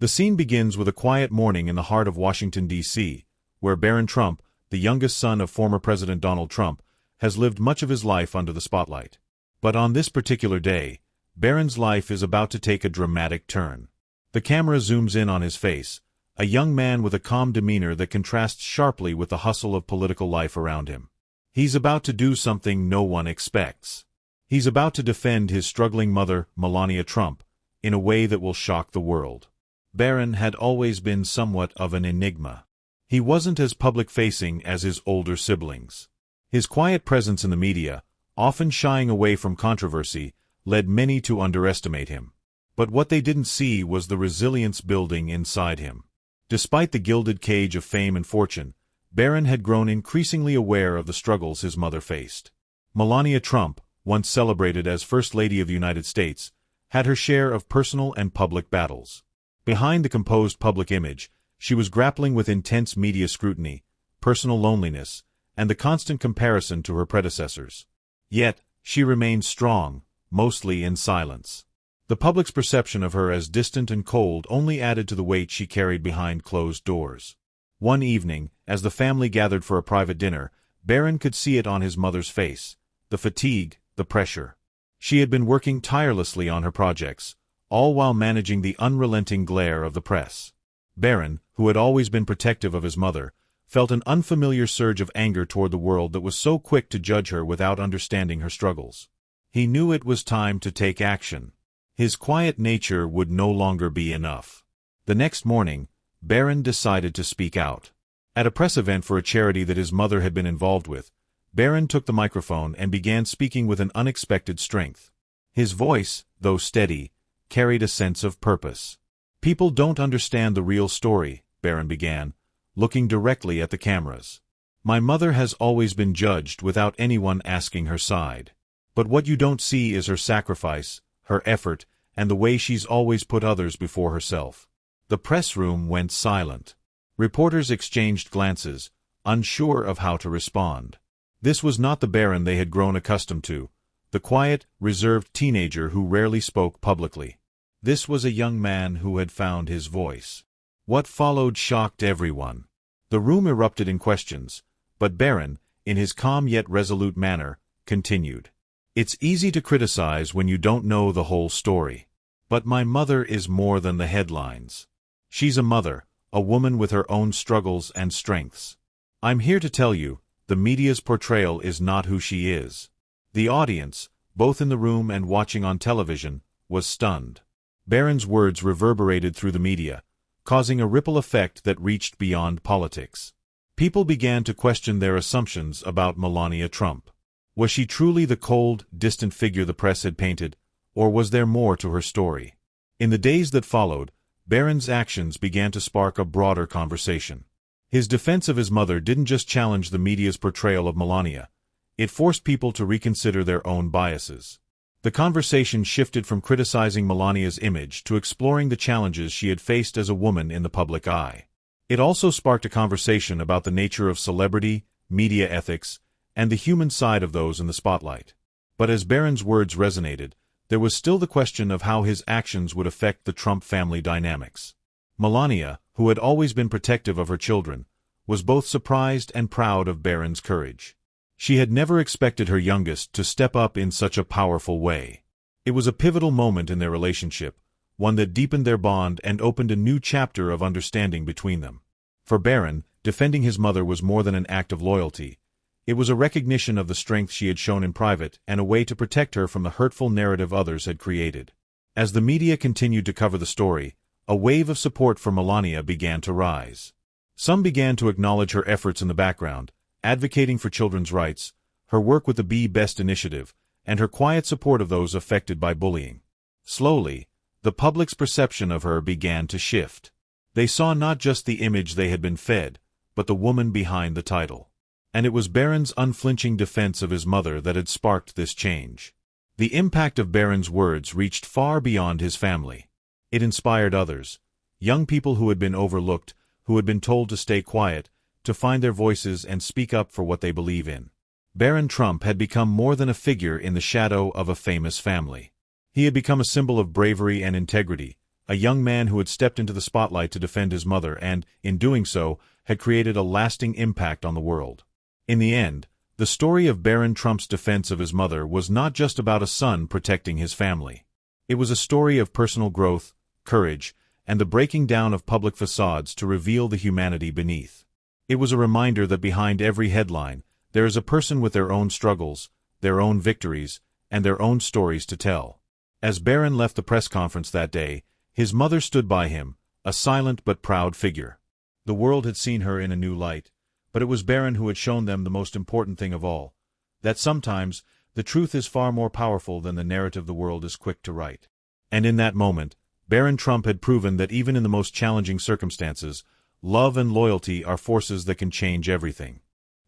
The scene begins with a quiet morning in the heart of Washington, D.C., where Barron Trump, the youngest son of former President Donald Trump, has lived much of his life under the spotlight. But on this particular day, Barron's life is about to take a dramatic turn. The camera zooms in on his face, a young man with a calm demeanor that contrasts sharply with the hustle of political life around him. He's about to do something no one expects. He's about to defend his struggling mother, Melania Trump, in a way that will shock the world. Barron had always been somewhat of an enigma. He wasn't as public-facing as his older siblings. His quiet presence in the media, often shying away from controversy, led many to underestimate him. But what they didn't see was the resilience building inside him. Despite the gilded cage of fame and fortune, Barron had grown increasingly aware of the struggles his mother faced. Melania Trump, once celebrated as First Lady of the United States, had her share of personal and public battles. Behind the composed public image, she was grappling with intense media scrutiny, personal loneliness, and the constant comparison to her predecessors. Yet, she remained strong, mostly in silence. The public's perception of her as distant and cold only added to the weight she carried behind closed doors. One evening, as the family gathered for a private dinner, Barron could see it on his mother's face, the fatigue, the pressure. She had been working tirelessly on her projects, all while managing the unrelenting glare of the press. Barron, who had always been protective of his mother, felt an unfamiliar surge of anger toward the world that was so quick to judge her without understanding her struggles. He knew it was time to take action. His quiet nature would no longer be enough. The next morning, Barron decided to speak out. At a press event for a charity that his mother had been involved with, Barron took the microphone and began speaking with an unexpected strength. His voice, though steady, carried a sense of purpose. "People don't understand the real story," Barron began, looking directly at the cameras. "My mother has always been judged without anyone asking her side. But what you don't see is her sacrifice, her effort, and the way she's always put others before herself." The press room went silent. Reporters exchanged glances, unsure of how to respond. This was not the Barron they had grown accustomed to, the quiet, reserved teenager who rarely spoke publicly. This was a young man who had found his voice. What followed shocked everyone. The room erupted in questions, but Barron, in his calm yet resolute manner, continued. "It's easy to criticize when you don't know the whole story. But my mother is more than the headlines. She's a mother, a woman with her own struggles and strengths. I'm here to tell you, the media's portrayal is not who she is." The audience, both in the room and watching on television, was stunned. Barron's words reverberated through the media, causing a ripple effect that reached beyond politics. People began to question their assumptions about Melania Trump. Was she truly the cold, distant figure the press had painted, or was there more to her story? In the days that followed, Barron's actions began to spark a broader conversation. His defense of his mother didn't just challenge the media's portrayal of Melania, it forced people to reconsider their own biases. The conversation shifted from criticizing Melania's image to exploring the challenges she had faced as a woman in the public eye. It also sparked a conversation about the nature of celebrity, media ethics, and the human side of those in the spotlight. But as Barron's words resonated, there was still the question of how his actions would affect the Trump family dynamics. Melania, who had always been protective of her children, was both surprised and proud of Barron's courage. She had never expected her youngest to step up in such a powerful way. It was a pivotal moment in their relationship, one that deepened their bond and opened a new chapter of understanding between them. For Barron, defending his mother was more than an act of loyalty. It was a recognition of the strength she had shown in private and a way to protect her from the hurtful narrative others had created. As the media continued to cover the story, a wave of support for Melania began to rise. Some began to acknowledge her efforts in the background, advocating for children's rights, her work with the Be Best initiative, and her quiet support of those affected by bullying. Slowly, the public's perception of her began to shift. They saw not just the image they had been fed, but the woman behind the title. And it was Barron's unflinching defense of his mother that had sparked this change. The impact of Barron's words reached far beyond his family. It inspired others, young people who had been overlooked, who had been told to stay quiet, to find their voices and speak up for what they believe in. Barron Trump had become more than a figure in the shadow of a famous family. He had become a symbol of bravery and integrity, a young man who had stepped into the spotlight to defend his mother and, in doing so, had created a lasting impact on the world. In the end, the story of Barron Trump's defense of his mother was not just about a son protecting his family. It was a story of personal growth, courage, and the breaking down of public facades to reveal the humanity beneath. It was a reminder that behind every headline, there is a person with their own struggles, their own victories, and their own stories to tell. As Barron left the press conference that day, his mother stood by him, a silent but proud figure. The world had seen her in a new light, but it was Barron who had shown them the most important thing of all, that sometimes the truth is far more powerful than the narrative the world is quick to write. And in that moment, Barron Trump had proven that even in the most challenging circumstances, love and loyalty are forces that can change everything.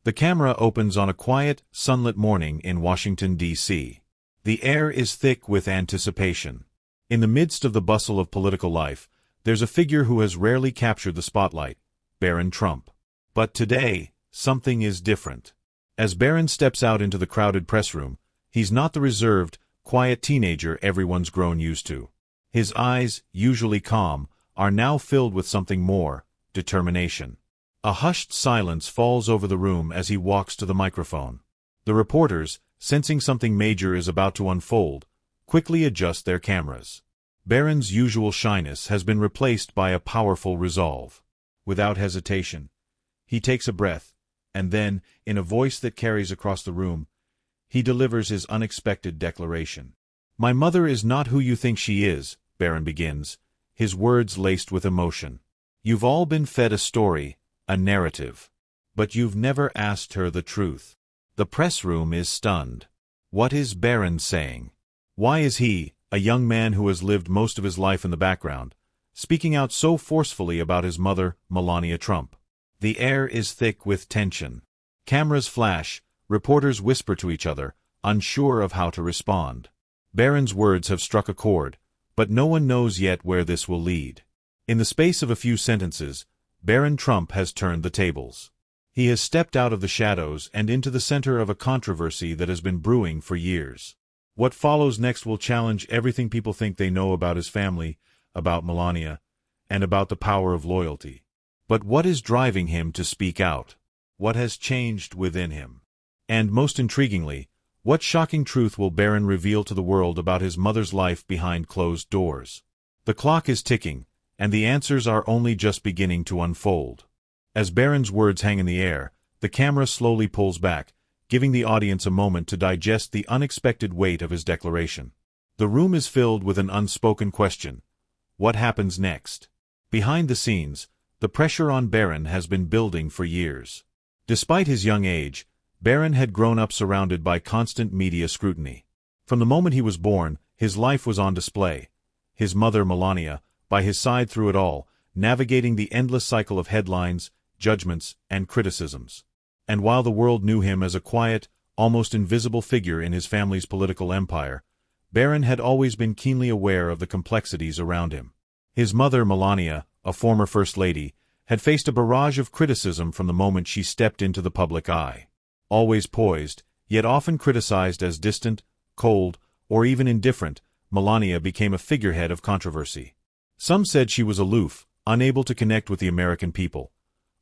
The camera opens on a quiet, sunlit morning in Washington, D.C. The air is thick with anticipation. In the midst of the bustle of political life, there's a figure who has rarely captured the spotlight, Barron Trump. But today, something is different. As Barron steps out into the crowded press room, he's not the reserved, quiet teenager everyone's grown used to. His eyes, usually calm, are now filled with something more, determination. A hushed silence falls over the room as he walks to the microphone. The reporters, sensing something major is about to unfold, quickly adjust their cameras. Barron's usual shyness has been replaced by a powerful resolve. Without hesitation, he takes a breath, and then, in a voice that carries across the room, he delivers his unexpected declaration. "My mother is not who you think she is," Barron begins, his words laced with emotion. "You've all been fed a story, a narrative. But you've never asked her the truth." The press room is stunned. What is Barron saying? Why is he, a young man who has lived most of his life in the background, speaking out so forcefully about his mother, Melania Trump? The air is thick with tension. Cameras flash, reporters whisper to each other, unsure of how to respond. Barron's words have struck a chord, but no one knows yet where this will lead. In the space of a few sentences, Barron Trump has turned the tables. He has stepped out of the shadows and into the center of a controversy that has been brewing for years. What follows next will challenge everything people think they know about his family, about Melania, and about the power of loyalty. But what is driving him to speak out? What has changed within him? And most intriguingly, what shocking truth will Barron reveal to the world about his mother's life behind closed doors? The clock is ticking, and the answers are only just beginning to unfold. As Barron's words hang in the air, the camera slowly pulls back, giving the audience a moment to digest the unexpected weight of his declaration. The room is filled with an unspoken question. What happens next? Behind the scenes, the pressure on Barron has been building for years. Despite his young age, Barron had grown up surrounded by constant media scrutiny. From the moment he was born, his life was on display. His mother, Melania, by his side through it all, navigating the endless cycle of headlines, judgments, and criticisms. And while the world knew him as a quiet, almost invisible figure in his family's political empire, Barron had always been keenly aware of the complexities around him. His mother, Melania, a former First Lady, had faced a barrage of criticism from the moment she stepped into the public eye. Always poised, yet often criticized as distant, cold, or even indifferent, Melania became a figurehead of controversy. Some said she was aloof, unable to connect with the American people.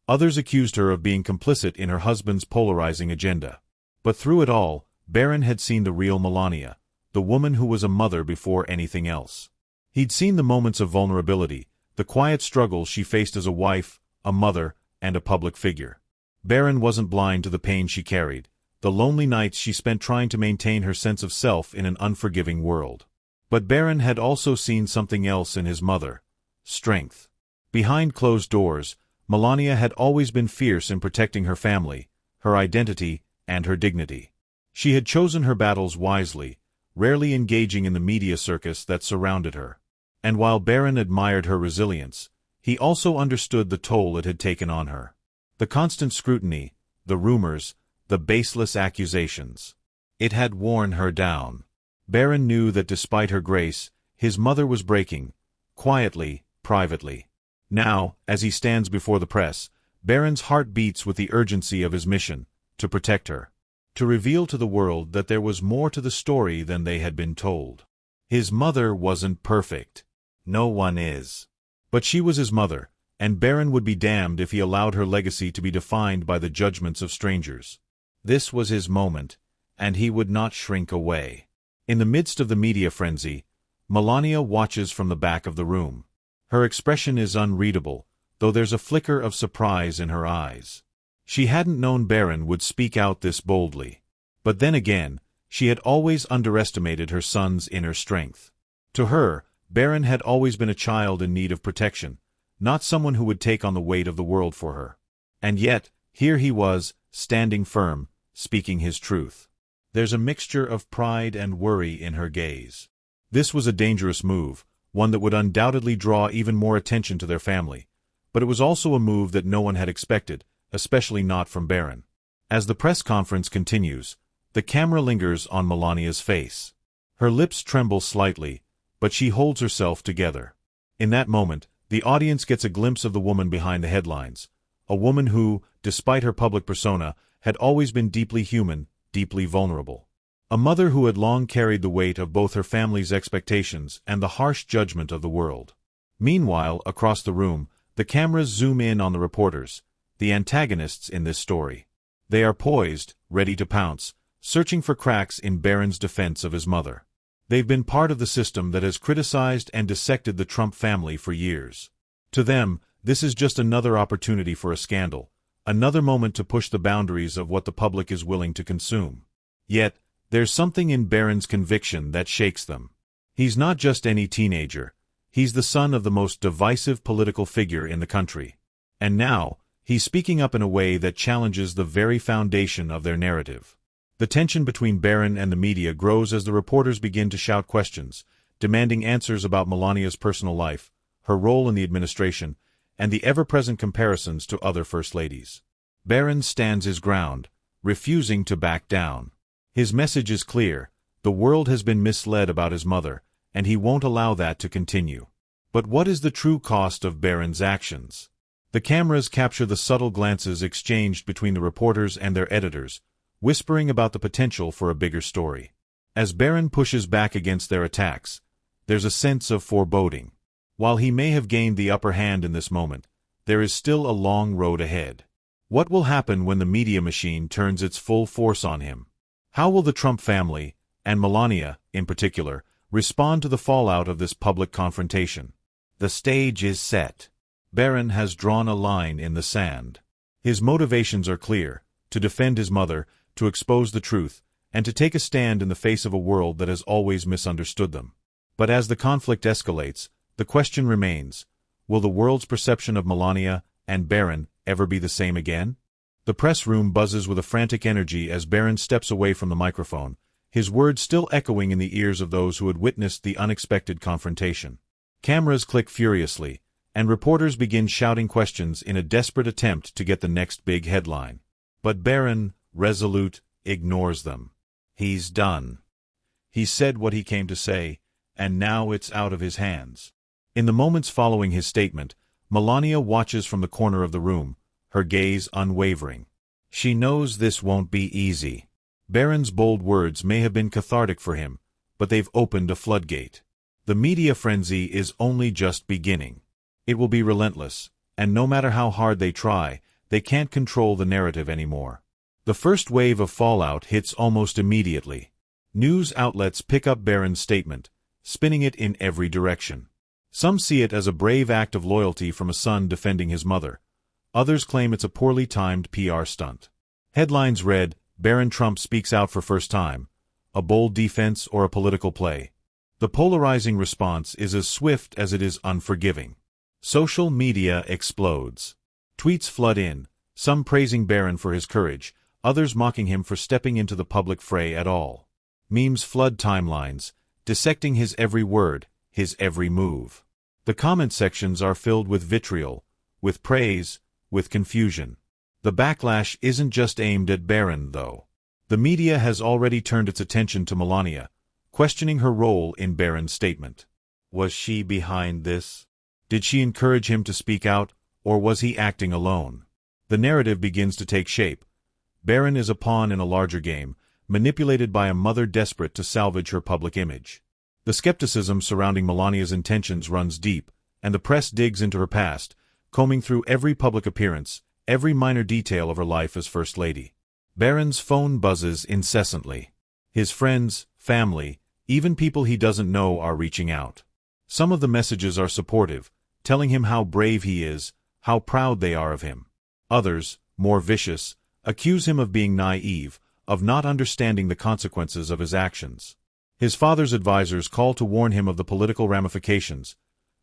Others accused her of being complicit in her husband's polarizing agenda. But through it all, Barron had seen the real Melania, the woman who was a mother before anything else. He'd seen the moments of vulnerability, the quiet struggles she faced as a wife, a mother, and a public figure. Barron wasn't blind to the pain she carried, the lonely nights she spent trying to maintain her sense of self in an unforgiving world. But Barron had also seen something else in his mother: strength. Behind closed doors, Melania had always been fierce in protecting her family, her identity, and her dignity. She had chosen her battles wisely, rarely engaging in the media circus that surrounded her. And while Barron admired her resilience, he also understood the toll it had taken on her. The constant scrutiny, the rumors, the baseless accusations. It had worn her down. Barron knew that despite her grace, his mother was breaking, quietly, privately. Now, as he stands before the press, Barron's heart beats with the urgency of his mission, to protect her. To reveal to the world that there was more to the story than they had been told. His mother wasn't perfect. No one is. But she was his mother, and Barron would be damned if he allowed her legacy to be defined by the judgments of strangers. This was his moment, and he would not shrink away. In the midst of the media frenzy, Melania watches from the back of the room. Her expression is unreadable, though there's a flicker of surprise in her eyes. She hadn't known Barron would speak out this boldly. But then again, she had always underestimated her son's inner strength. To her, Barron had always been a child in need of protection, not someone who would take on the weight of the world for her. And yet, here he was, standing firm, speaking his truth. There's a mixture of pride and worry in her gaze. This was a dangerous move, one that would undoubtedly draw even more attention to their family. But it was also a move that no one had expected, especially not from Barron. As the press conference continues, the camera lingers on Melania's face. Her lips tremble slightly, but she holds herself together. In that moment, the audience gets a glimpse of the woman behind the headlines, a woman who, despite her public persona, had always been deeply human, deeply vulnerable. A mother who had long carried the weight of both her family's expectations and the harsh judgment of the world. Meanwhile, across the room, the cameras zoom in on the reporters, the antagonists in this story. They are poised, ready to pounce, searching for cracks in Barron's defense of his mother. They've been part of the system that has criticized and dissected the Trump family for years. To them, this is just another opportunity for a scandal, another moment to push the boundaries of what the public is willing to consume. Yet, there's something in Barron's conviction that shakes them. He's not just any teenager. He's the son of the most divisive political figure in the country. And now, he's speaking up in a way that challenges the very foundation of their narrative. The tension between Barron and the media grows as the reporters begin to shout questions, demanding answers about Melania's personal life, her role in the administration, and the ever-present comparisons to other first ladies. Barron stands his ground, refusing to back down. His message is clear: the world has been misled about his mother, and he won't allow that to continue. But what is the true cost of Barron's actions? The cameras capture the subtle glances exchanged between the reporters and their editors, whispering about the potential for a bigger story. As Barron pushes back against their attacks, there's a sense of foreboding. While he may have gained the upper hand in this moment, there is still a long road ahead. What will happen when the media machine turns its full force on him? How will the Trump family, and Melania, in particular, respond to the fallout of this public confrontation? The stage is set. Barron has drawn a line in the sand. His motivations are clear: to defend his mother, to expose the truth, and to take a stand in the face of a world that has always misunderstood them. But as the conflict escalates, the question remains: will the world's perception of Melania and Barron ever be the same again? The press room buzzes with a frantic energy as Barron steps away from the microphone, his words still echoing in the ears of those who had witnessed the unexpected confrontation. Cameras click furiously, and reporters begin shouting questions in a desperate attempt to get the next big headline. But Barron, resolute, ignores them. He's done. He said what he came to say, and now it's out of his hands. In the moments following his statement, Melania watches from the corner of the room, her gaze unwavering. She knows this won't be easy. Barron's bold words may have been cathartic for him, but they've opened a floodgate. The media frenzy is only just beginning. It will be relentless, and no matter how hard they try, they can't control the narrative anymore. The first wave of fallout hits almost immediately. News outlets pick up Barron's statement, spinning it in every direction. Some see it as a brave act of loyalty from a son defending his mother. Others claim it's a poorly timed PR stunt. Headlines read, "Barron Trump speaks out for first time," a bold defense or a political play. The polarizing response is as swift as it is unforgiving. Social media explodes. Tweets flood in, some praising Barron for his courage, others mocking him for stepping into the public fray at all. Memes flood timelines, dissecting his every word, his every move. The comment sections are filled with vitriol, with praise, with confusion. The backlash isn't just aimed at Barron, though. The media has already turned its attention to Melania, questioning her role in Barron's statement. Was she behind this? Did she encourage him to speak out, or was he acting alone? The narrative begins to take shape. Barron is a pawn in a larger game, manipulated by a mother desperate to salvage her public image. The skepticism surrounding Melania's intentions runs deep, and the press digs into her past, combing through every public appearance, every minor detail of her life as First Lady. Barron's phone buzzes incessantly. His friends, family, even people he doesn't know are reaching out. Some of the messages are supportive, telling him how brave he is, how proud they are of him. Others, more vicious, accuse him of being naive, of not understanding the consequences of his actions. His father's advisors call to warn him of the political ramifications,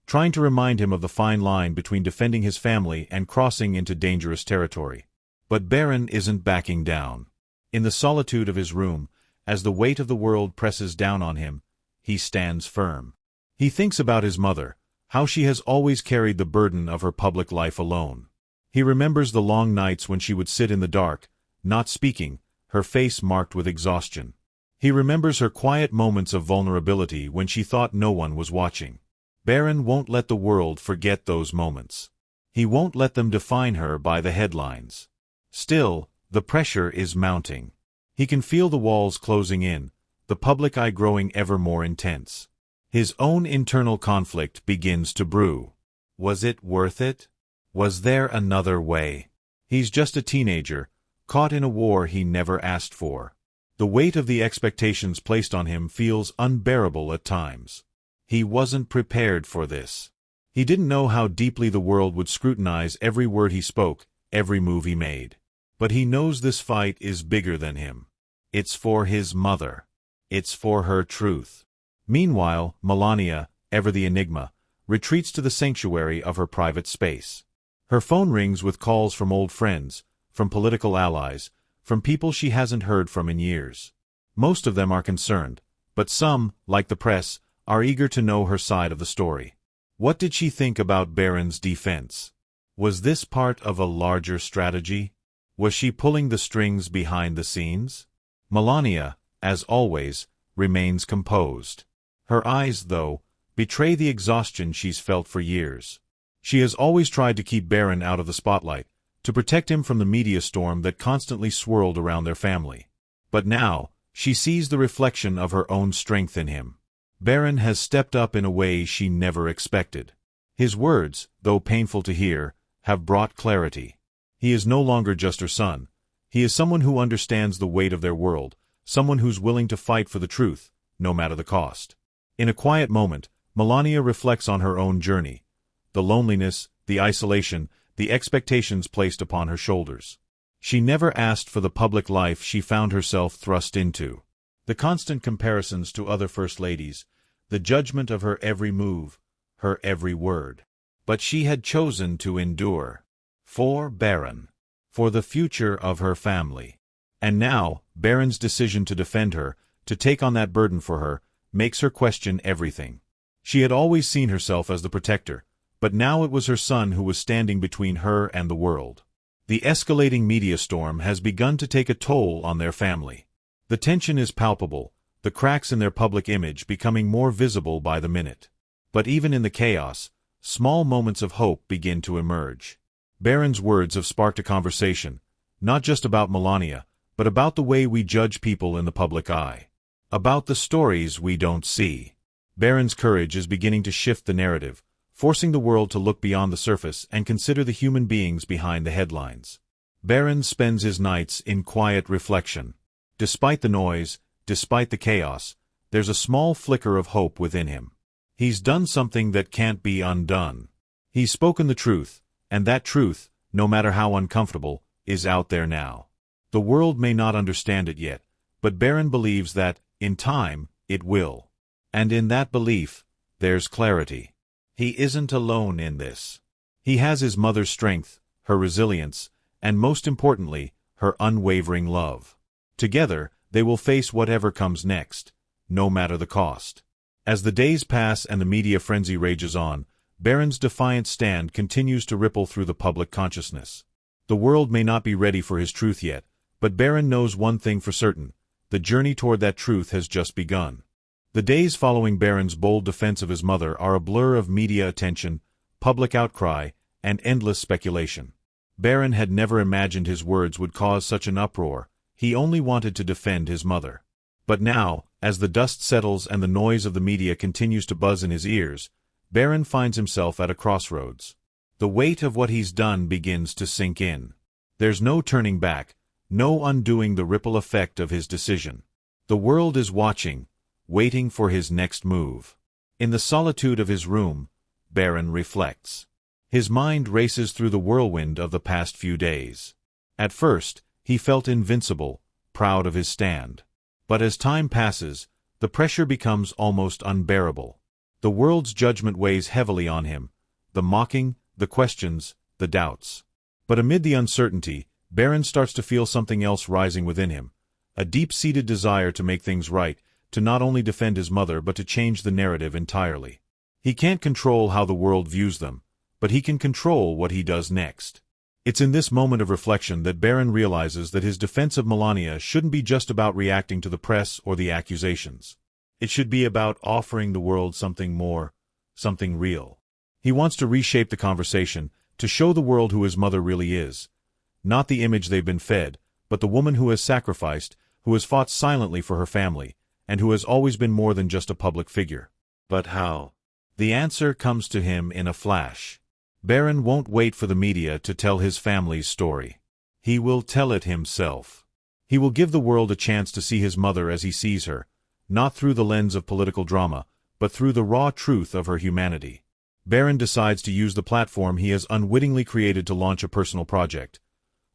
trying to remind him of the fine line between defending his family and crossing into dangerous territory. But Barron isn't backing down. In the solitude of his room, as the weight of the world presses down on him, he stands firm. He thinks about his mother, how she has always carried the burden of her public life alone. He remembers the long nights when she would sit in the dark, not speaking, her face marked with exhaustion. He remembers her quiet moments of vulnerability when she thought no one was watching. Barron won't let the world forget those moments. He won't let them define her by the headlines. Still, the pressure is mounting. He can feel the walls closing in, the public eye growing ever more intense. His own internal conflict begins to brew. Was it worth it? Was there another way? He's just a teenager, caught in a war he never asked for. The weight of the expectations placed on him feels unbearable at times. He wasn't prepared for this. He didn't know how deeply the world would scrutinize every word he spoke, every move he made. But he knows this fight is bigger than him. It's for his mother. It's for her truth. Meanwhile, Melania, ever the enigma, retreats to the sanctuary of her private space. Her phone rings with calls from old friends, from political allies, from people she hasn't heard from in years. Most of them are concerned, but some, like the press, are eager to know her side of the story. What did she think about Barron's defense? Was this part of a larger strategy? Was she pulling the strings behind the scenes? Melania, as always, remains composed. Her eyes, though, betray the exhaustion she's felt for years. She has always tried to keep Barron out of the spotlight, to protect him from the media storm that constantly swirled around their family. But now, she sees the reflection of her own strength in him. Barron has stepped up in a way she never expected. His words, though painful to hear, have brought clarity. He is no longer just her son. He is someone who understands the weight of their world, someone who's willing to fight for the truth, no matter the cost. In a quiet moment, Melania reflects on her own journey. The loneliness, the isolation, the expectations placed upon her shoulders. She never asked for the public life she found herself thrust into. The constant comparisons to other first ladies, the judgment of her every move, her every word. But she had chosen to endure. For Barron. For the future of her family. And now, Barron's decision to defend her, to take on that burden for her, makes her question everything. She had always seen herself as the protector, but now it was her son who was standing between her and the world. The escalating media storm has begun to take a toll on their family. The tension is palpable, the cracks in their public image becoming more visible by the minute. But even in the chaos, small moments of hope begin to emerge. Barron's words have sparked a conversation, not just about Melania, but about the way we judge people in the public eye. About the stories we don't see. Barron's courage is beginning to shift the narrative, forcing the world to look beyond the surface and consider the human beings behind the headlines. Barron spends his nights in quiet reflection. Despite the noise, despite the chaos, there's a small flicker of hope within him. He's done something that can't be undone. He's spoken the truth, and that truth, no matter how uncomfortable, is out there now. The world may not understand it yet, but Barron believes that, in time, it will. And in that belief, there's clarity. He isn't alone in this. He has his mother's strength, her resilience, and most importantly, her unwavering love. Together, they will face whatever comes next, no matter the cost. As the days pass and the media frenzy rages on, Barron's defiant stand continues to ripple through the public consciousness. The world may not be ready for his truth yet, but Barron knows one thing for certain: the journey toward that truth has just begun. The days following Barron's bold defense of his mother are a blur of media attention, public outcry, and endless speculation. Barron had never imagined his words would cause such an uproar. He only wanted to defend his mother. But now, As the dust settles and the noise of the media continues to buzz in his ears, Barron finds himself at a crossroads. The weight of what he's done begins to sink in. There's no turning back, no undoing the ripple effect of his decision. The world is watching, waiting for his next move. In the solitude of his room, Barron reflects. His mind races through the whirlwind of the past few days. At first, he felt invincible, proud of his stand. But as time passes, the pressure becomes almost unbearable. The world's judgment weighs heavily on him, the mocking, the questions, the doubts. But amid the uncertainty, Barron starts to feel something else rising within him, a deep-seated desire to make things right, to not only defend his mother but to change the narrative entirely. He can't control how the world views them, but he can control what he does next. It's in this moment of reflection that Barron realizes that his defense of Melania shouldn't be just about reacting to the press or the accusations. It should be about offering the world something more, something real. He wants to reshape the conversation, to show the world who his mother really is. Not the image they've been fed, but the woman who has sacrificed, who has fought silently for her family, and who has always been more than just a public figure. But how? The answer comes to him in a flash. Barron won't wait for the media to tell his family's story. He will tell it himself. He will give the world a chance to see his mother as he sees her, not through the lens of political drama, but through the raw truth of her humanity. Barron decides to use the platform he has unwittingly created to launch a personal project,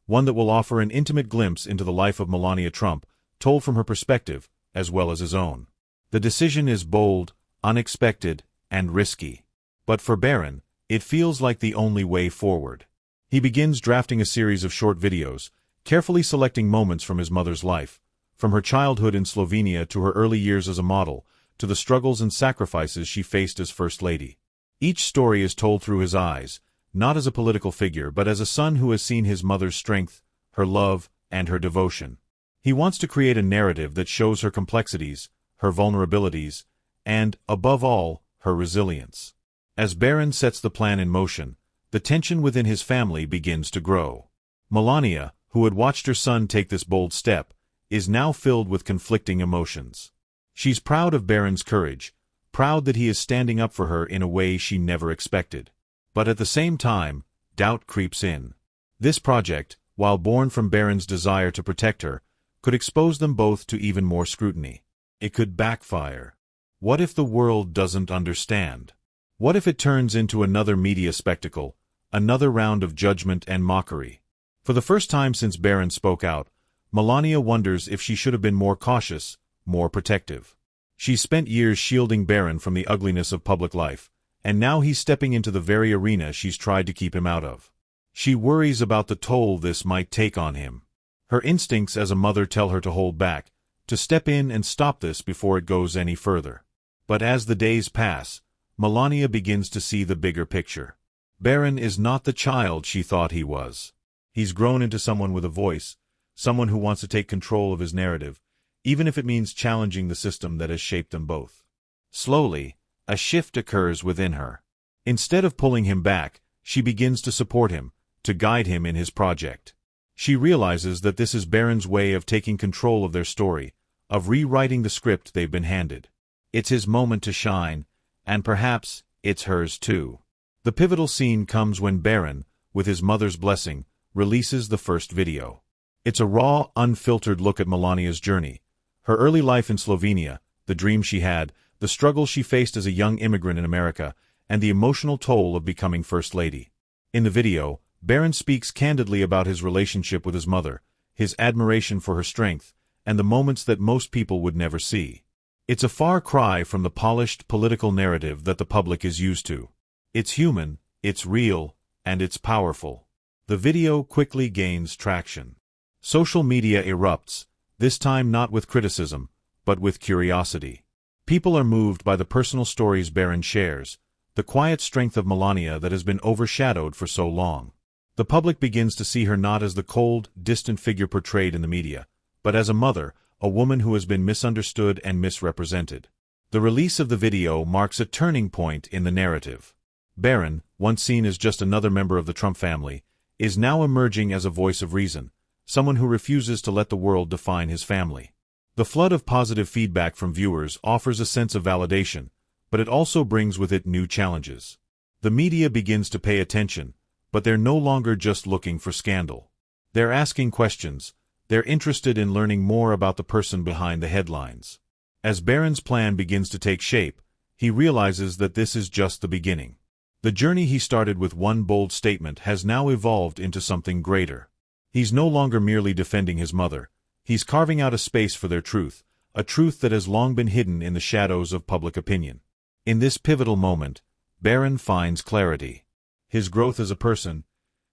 one that will offer an intimate glimpse into the life of Melania Trump, told from her perspective, as well as his own. The decision is bold, unexpected, and risky. But for Barron, it feels like the only way forward. He begins drafting a series of short videos, carefully selecting moments from his mother's life, from her childhood in Slovenia to her early years as a model, to the struggles and sacrifices she faced as First Lady. Each story is told through his eyes, not as a political figure but as a son who has seen his mother's strength, her love, and her devotion. He wants to create a narrative that shows her complexities, her vulnerabilities, and, above all, her resilience. As Barron sets the plan in motion, the tension within his family begins to grow. Melania, who had watched her son take this bold step, is now filled with conflicting emotions. She's proud of Barron's courage, proud that he is standing up for her in a way she never expected. But at the same time, doubt creeps in. This project, while born from Barron's desire to protect her, could expose them both to even more scrutiny. It could backfire. What if the world doesn't understand? What if it turns into another media spectacle, another round of judgment and mockery? For the first time since Barron spoke out, Melania wonders if she should have been more cautious, more protective. She's spent years shielding Barron from the ugliness of public life, and now he's stepping into the very arena she's tried to keep him out of. She worries about the toll this might take on him. Her instincts as a mother tell her to hold back, to step in and stop this before it goes any further. But as the days pass, Melania begins to see the bigger picture. Barron is not the child she thought he was. He's grown into someone with a voice, someone who wants to take control of his narrative, even if it means challenging the system that has shaped them both. Slowly, a shift occurs within her. Instead of pulling him back, she begins to support him, to guide him in his project. She realizes that this is Barron's way of taking control of their story, of rewriting the script they've been handed. It's his moment to shine, and perhaps it's hers too. The pivotal scene comes when Barron, with his mother's blessing, releases the first video. It's a raw, unfiltered look at Melania's journey, her early life in Slovenia, the dream she had, the struggles she faced as a young immigrant in America, and the emotional toll of becoming First Lady. In the video, Barron speaks candidly about his relationship with his mother, his admiration for her strength, and the moments that most people would never see. It's a far cry from the polished political narrative that the public is used to. It's human, it's real, and it's powerful. The video quickly gains traction. Social media erupts, this time not with criticism, but with curiosity. People are moved by the personal stories Barron shares, the quiet strength of Melania that has been overshadowed for so long. The public begins to see her not as the cold, distant figure portrayed in the media, but as a mother, a woman who has been misunderstood and misrepresented. The release of the video marks a turning point in the narrative. Barron, once seen as just another member of the Trump family, is now emerging as a voice of reason, someone who refuses to let the world define his family. The flood of positive feedback from viewers offers a sense of validation, but it also brings with it new challenges. The media begins to pay attention, but they're no longer just looking for scandal. They're asking questions. They're interested in learning more about the person behind the headlines. As Barron's plan begins to take shape, he realizes that this is just the beginning. The journey he started with one bold statement has now evolved into something greater. He's no longer merely defending his mother. He's carving out a space for their truth, a truth that has long been hidden in the shadows of public opinion. In this pivotal moment, Barron finds clarity. His growth as a person,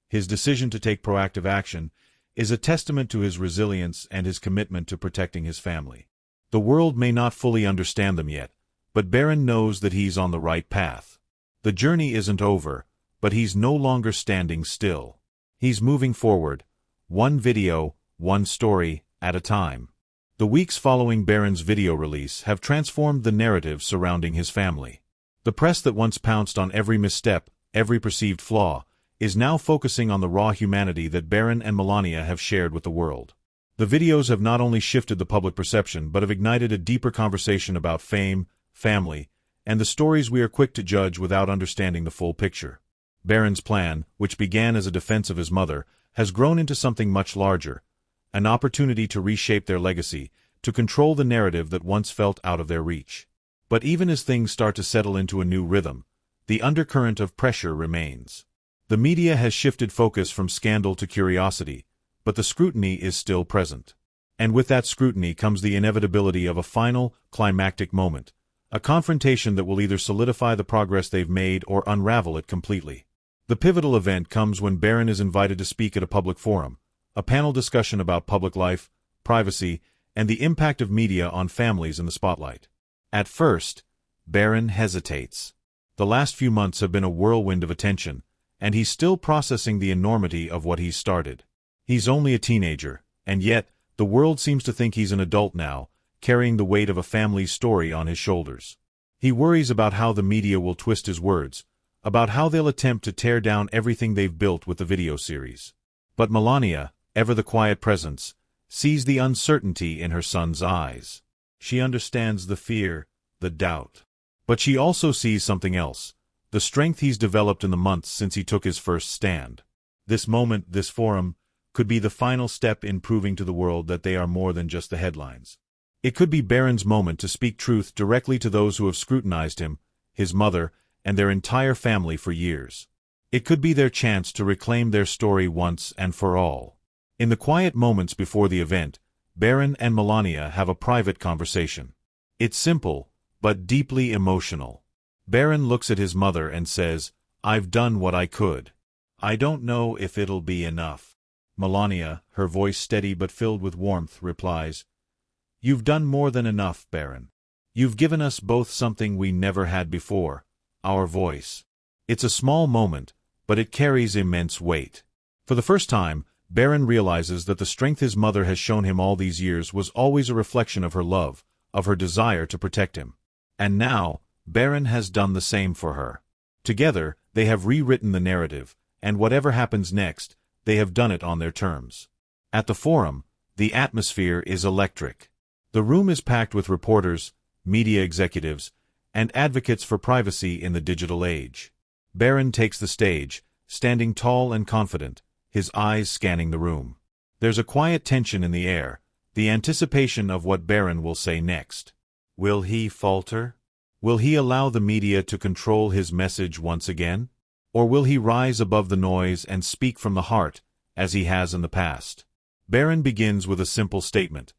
his decision to take proactive action, is a testament to his resilience and his commitment to protecting his family. The world may not fully understand them yet, but Barron knows that he's on the right path. The journey isn't over, but he's no longer standing still. He's moving forward, one video, one story, at a time. The weeks following Barron's video release have transformed the narrative surrounding his family. The press that once pounced on every misstep, every perceived flaw, is now focusing on the raw humanity that Barron and Melania have shared with the world. The videos have not only shifted the public perception but have ignited a deeper conversation about fame, family, and the stories we are quick to judge without understanding the full picture. Barron's plan, which began as a defense of his mother, has grown into something much larger, an opportunity to reshape their legacy, to control the narrative that once felt out of their reach. But even as things start to settle into a new rhythm, the undercurrent of pressure remains. The media has shifted focus from scandal to curiosity, but the scrutiny is still present. And with that scrutiny comes the inevitability of a final, climactic moment, a confrontation that will either solidify the progress they've made or unravel it completely. The pivotal event comes when Barron is invited to speak at a public forum, a panel discussion about public life, privacy, and the impact of media on families in the spotlight. At first, Barron hesitates. The last few months have been a whirlwind of attention, and he's still processing the enormity of what he's started. He's only a teenager, and yet, the world seems to think he's an adult now, carrying the weight of a family's story on his shoulders. He worries about how the media will twist his words, about how they'll attempt to tear down everything they've built with the video series. But Melania, ever the quiet presence, sees the uncertainty in her son's eyes. She understands the fear, the doubt. But she also sees something else, the strength he's developed in the months since he took his first stand. This moment, this forum, could be the final step in proving to the world that they are more than just the headlines. It could be Barron's moment to speak truth directly to those who have scrutinized him, his mother, and their entire family for years. It could be their chance to reclaim their story once and for all. In the quiet moments before the event, Barron and Melania have a private conversation. It's simple, but deeply emotional. Barron looks at his mother and says, "I've done what I could. I don't know if it'll be enough." Melania, her voice steady but filled with warmth, replies, "You've done more than enough, Barron. You've given us both something we never had before, our voice." It's a small moment, but it carries immense weight. For the first time, Barron realizes that the strength his mother has shown him all these years was always a reflection of her love, of her desire to protect him. And now, Barron has done the same for her. Together, they have rewritten the narrative, and whatever happens next, they have done it on their terms. At the forum, the atmosphere is electric. The room is packed with reporters, media executives, and advocates for privacy in the digital age. Barron takes the stage, standing tall and confident, his eyes scanning the room. There's a quiet tension in the air, the anticipation of what Barron will say next. Will he falter? Will he allow the media to control his message once again? Or will he rise above the noise and speak from the heart, as he has in the past? Barron begins with a simple statement.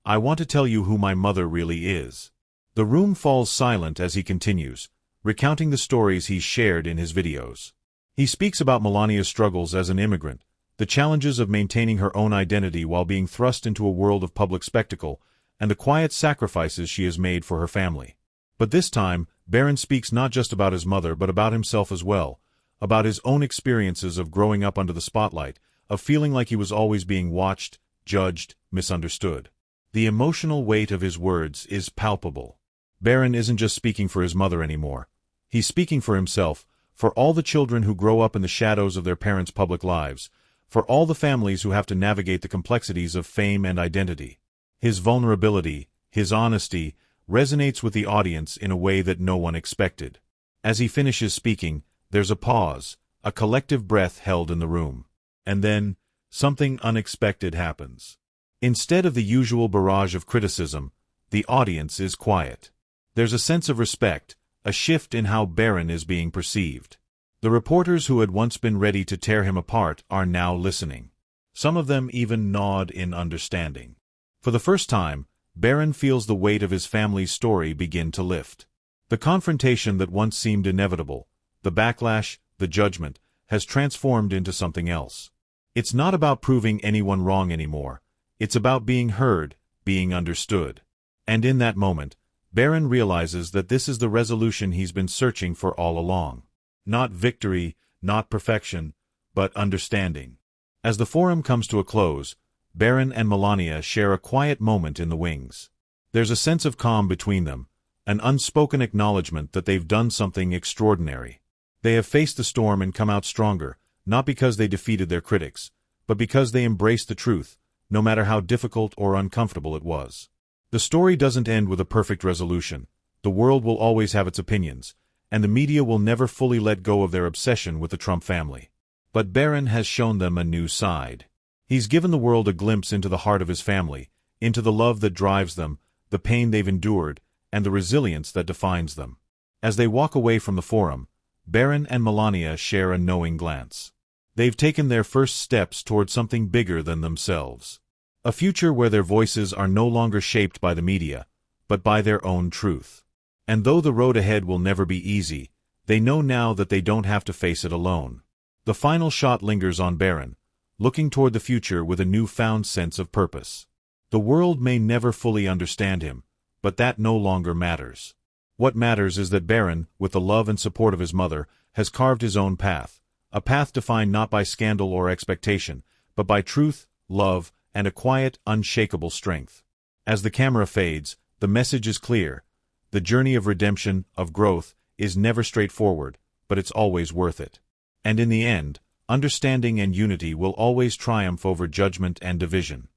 "I want to tell you who my mother really is." The room falls silent as he continues, recounting the stories he's shared in his videos. He speaks about Melania's struggles as an immigrant, the challenges of maintaining her own identity while being thrust into a world of public spectacle, and the quiet sacrifices she has made for her family. But this time, Barron speaks not just about his mother but about himself as well, about his own experiences of growing up under the spotlight, of feeling like he was always being watched, judged, misunderstood. The emotional weight of his words is palpable. Barron isn't just speaking for his mother anymore. He's speaking for himself, for all the children who grow up in the shadows of their parents' public lives, for all the families who have to navigate the complexities of fame and identity. His vulnerability, his honesty, resonates with the audience in a way that no one expected. As he finishes speaking, there's a pause, a collective breath held in the room. And then, something unexpected happens. Instead of the usual barrage of criticism, the audience is quiet. There's a sense of respect, a shift in how Barron is being perceived. The reporters who had once been ready to tear him apart are now listening. Some of them even nod in understanding. For the first time, Barron feels the weight of his family's story begin to lift. The confrontation that once seemed inevitable, the backlash, the judgment, has transformed into something else. It's not about proving anyone wrong anymore. It's about being heard, being understood. And in that moment, Barron realizes that this is the resolution he's been searching for all along. Not victory, not perfection, but understanding. As the forum comes to a close, Barron and Melania share a quiet moment in the wings. There's a sense of calm between them, an unspoken acknowledgement that they've done something extraordinary. They have faced the storm and come out stronger, not because they defeated their critics, but because they embraced the truth, no matter how difficult or uncomfortable it was. The story doesn't end with a perfect resolution. The world will always have its opinions, and the media will never fully let go of their obsession with the Trump family. But Barron has shown them a new side. He's given the world a glimpse into the heart of his family, into the love that drives them, the pain they've endured, and the resilience that defines them. As they walk away from the forum, Barron and Melania share a knowing glance. They've taken their first steps toward something bigger than themselves. A future where their voices are no longer shaped by the media, but by their own truth. And though the road ahead will never be easy, they know now that they don't have to face it alone. The final shot lingers on Barron, looking toward the future with a newfound sense of purpose. The world may never fully understand him, but that no longer matters. What matters is that Barron, with the love and support of his mother, has carved his own path, a path defined not by scandal or expectation, but by truth, love, and a quiet, unshakable strength. As the camera fades, the message is clear. The journey of redemption, of growth, is never straightforward, but it's always worth it. And in the end, understanding and unity will always triumph over judgment and division.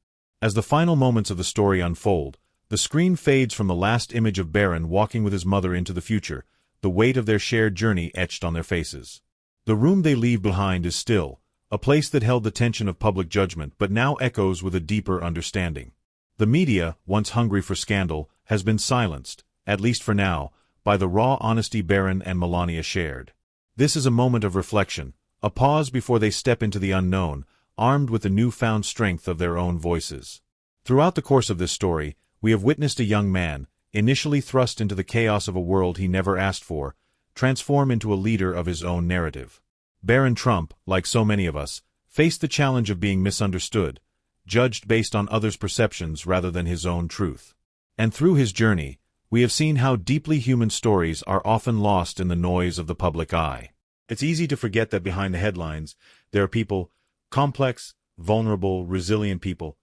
As the final moments of the story unfold, the screen fades from the last image of Barron walking with his mother into the future, the weight of their shared journey etched on their faces. The room they leave behind is still, a place that held the tension of public judgment but now echoes with a deeper understanding. The media, once hungry for scandal, has been silenced, at least for now, by the raw honesty Barron and Melania shared. This is a moment of reflection, a pause before they step into the unknown, armed with the newfound strength of their own voices. Throughout the course of this story, we have witnessed a young man, initially thrust into the chaos of a world he never asked for, transform into a leader of his own narrative. Barron Trump, like so many of us, faced the challenge of being misunderstood, judged based on others' perceptions rather than his own truth. And through his journey, we have seen how deeply human stories are often lost in the noise of the public eye. It's easy to forget that behind the headlines, there are people, complex, vulnerable, resilient people,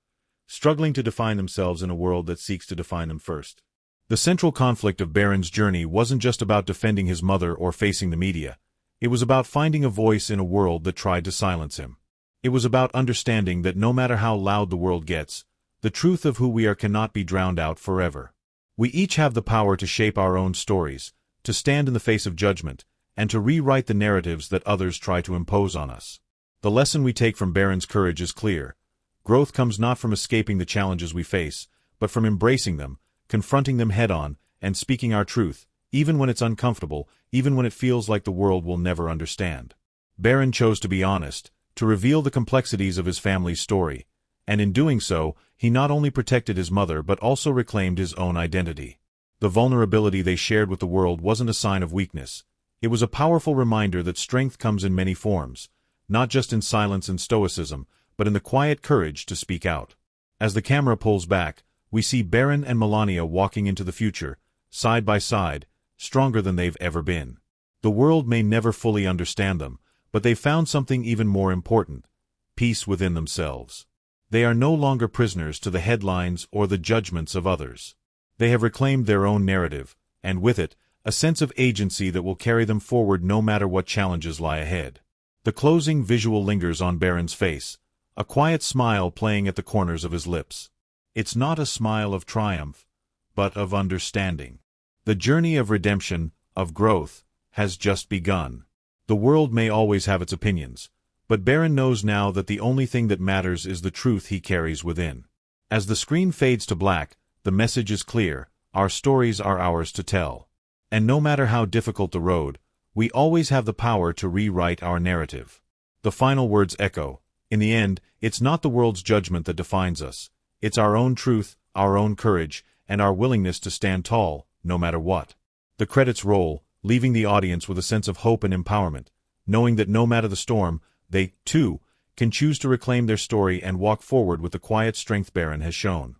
struggling to define themselves in a world that seeks to define them first. The central conflict of Barron's journey wasn't just about defending his mother or facing the media. It was about finding a voice in a world that tried to silence him. It was about understanding that no matter how loud the world gets, the truth of who we are cannot be drowned out forever. We each have the power to shape our own stories, to stand in the face of judgment, and to rewrite the narratives that others try to impose on us. The lesson we take from Barron's courage is clear. Growth comes not from escaping the challenges we face, but from embracing them, confronting them head-on, and speaking our truth, even when it's uncomfortable, even when it feels like the world will never understand. Barron chose to be honest, to reveal the complexities of his family's story, and in doing so, he not only protected his mother but also reclaimed his own identity. The vulnerability they shared with the world wasn't a sign of weakness. It was a powerful reminder that strength comes in many forms, not just in silence and stoicism, but in the quiet courage to speak out. As the camera pulls back, we see Barron and Melania walking into the future, side by side, stronger than they've ever been. The world may never fully understand them, but they've found something even more important: peace within themselves. They are no longer prisoners to the headlines or the judgments of others. They have reclaimed their own narrative, and with it, a sense of agency that will carry them forward no matter what challenges lie ahead. The closing visual lingers on Barron's face, a quiet smile playing at the corners of his lips. It's not a smile of triumph, but of understanding. The journey of redemption, of growth, has just begun. The world may always have its opinions, but Barron knows now that the only thing that matters is the truth he carries within. As the screen fades to black, the message is clear: our stories are ours to tell. And no matter how difficult the road, we always have the power to rewrite our narrative. The final words echo: in the end, it's not the world's judgment that defines us. It's our own truth, our own courage, and our willingness to stand tall, no matter what. The credits roll, leaving the audience with a sense of hope and empowerment, knowing that no matter the storm, they, too, can choose to reclaim their story and walk forward with the quiet strength Barron has shown.